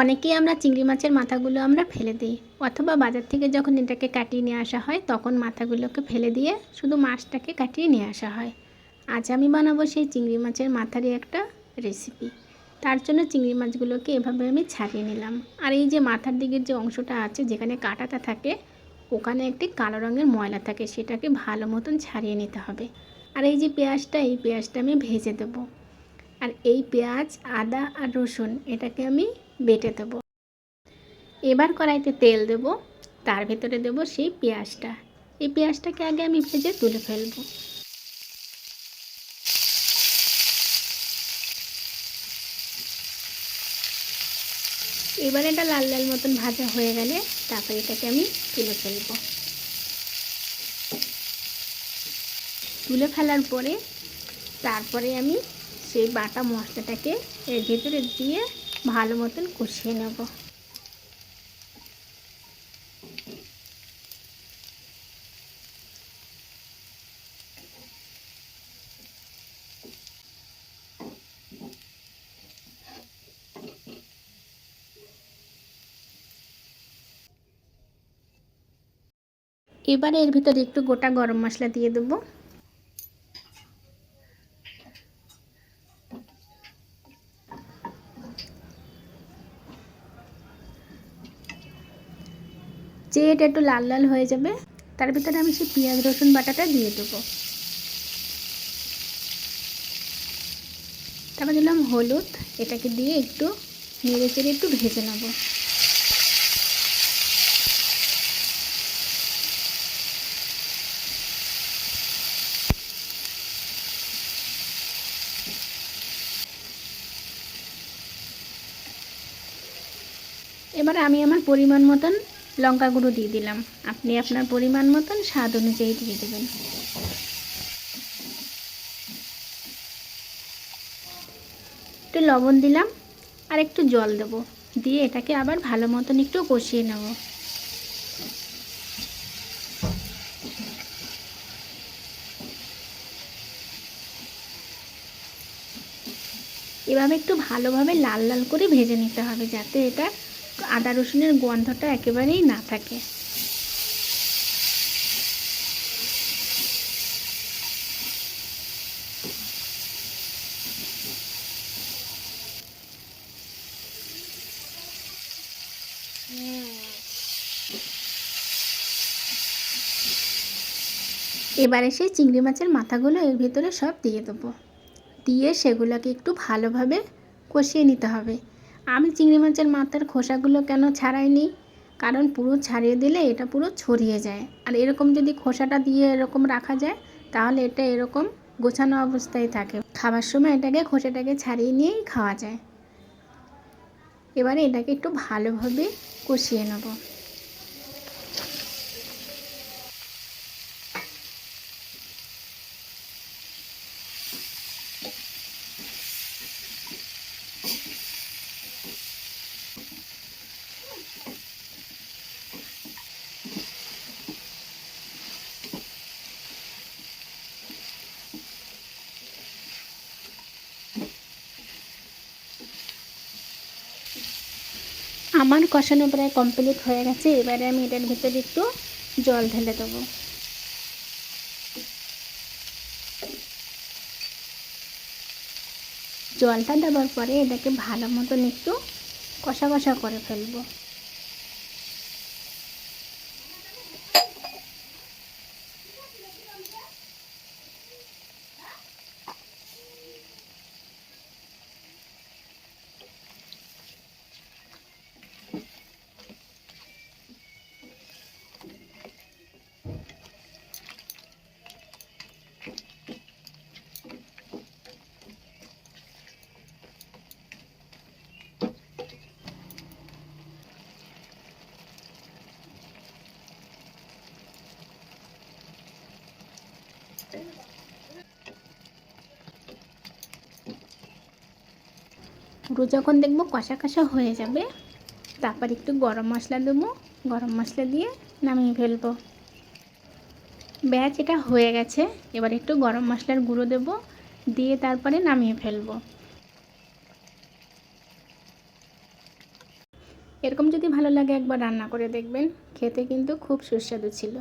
অনেকেই আমরা চিংড়ি মাছের মাথাগুলো আমরা ফেলে দিই, অথবা বাজার থেকে যখন এটাকে কাটিয়ে নিয়ে আসা হয় তখন মাথাগুলোকে ফেলে দিয়ে শুধু মাছটাকে কাটিয়ে নিয়ে আসা হয়। আজ আমি বানাবো সেই চিংড়ি মাছের মাথারই একটা রেসিপি। তার জন্য চিংড়ি মাছগুলোকে এভাবে আমি ছাড়িয়ে নিলাম। আর এই যে মাথার দিকের যে অংশটা আছে, যেখানে কাঁটাটা থাকে, ওখানে একটি কালো রঙের ময়লা থাকে, সেটাকে ভালো মতন ছাড়িয়ে নিতে হবে। আর এই যে পেঁয়াজটা, এই পেঁয়াজটা আমি ভেজে দেবো। আর এই পেঁয়াজ, আদা আর রসুন এটাকে আমি বেটে দেবো। এবার কড়াইতে তেল দেব, তার ভেতরে দেব সেই পেঁয়াজটা। এই পেঁয়াজটাকে আগে আমি ভেজে তুলে ফেলবো। এবার এটা লাল লাল মতন ভাজা হয়ে গেলে তারপরে এটাকে আমি তুলে ফেলবো। তুলে ফেলার পরে তারপরে আমি সেই বাটা মশলাটাকে এর ভেতরে দিয়ে ভালো মতন কষিয়ে নেব। এবারে এর ভিতরে একটু গোটা গরম মশলা দিয়ে দেবো। যে এটা একটু লাল লাল হয়ে যাবে, তার ভিতরে আমি সেই পেঁয়াজ রসুন বাটাটা দিয়ে দেবো। তারপর দিলাম হলুদ, এটাকে দিয়ে একটু নেড়ে চেড়ে একটু ভেজে নেব। এবার আমি আমার পরিমাণ মতন লঙ্কা গুঁড়ো দিয়ে দিলাম। আপনি আপনার পরিমাণ মতন স্বাদ অনুযায়ী দিয়ে দেবেন। একটু লবণ দিলাম আর একটু জল দেবো, দিয়ে এটাকে আবার ভালো মতন একটু কষিয়ে নেব। এভাবে একটু ভালোভাবে লাল লাল করে ভেজে নিতে হবে, যাতে এটা আদা রসুনের গন্ধটা একেবারেই না থাকে। এবারে সেই চিংড়ি মাছের মাথাগুলো এর ভিতরে সব দিয়ে দেবো, দিয়ে সেগুলোকে একটু ভালোভাবে কষিয়ে নিতে হবে। আমি চিংড়ি মাছের মাথার খোসাগুলো কেন ছাড়াইনি, কারণ পুরো ছাড়িয়ে দিলে এটা পুরো ছড়িয়ে যায়। আর এরকম যদি খোসাটা দিয়ে এরকম রাখা যায়, তাহলে এটা এরকম গোছানো অবস্থায় থাকে, খাবার সময় এটাকে খোসাটাকে ছাড়িয়ে নিয়েই খাওয়া যায়। এবারে এটাকে একটু ভালোভাবে কষিয়ে নেব। আমার কষানো প্রায় কমপ্লিট হয়ে গেছে। এবারে আমি এটার ভিতরে একটু জল ঢেলে দেবো। জলটা দেওয়ার পরে এটাকে ভালো মতন একটু কষা কষা করে ফেলবো। পুরো যখন দেখবো কষা কষা হয়ে যাবে, তারপর একটু গরম মশলা দেবো। গরম মশলা দিয়ে নামিয়ে ফেলবো। ব্যাস, এটা হয়ে গেছে। এবার একটু গরম মশলার গুঁড়ো দেবো, দিয়ে তারপরে নামিয়ে ফেলবো। এরকম যদি ভালো লাগে একবার রান্না করে দেখবেন, খেতে কিন্তু খুব সুস্বাদু ছিল।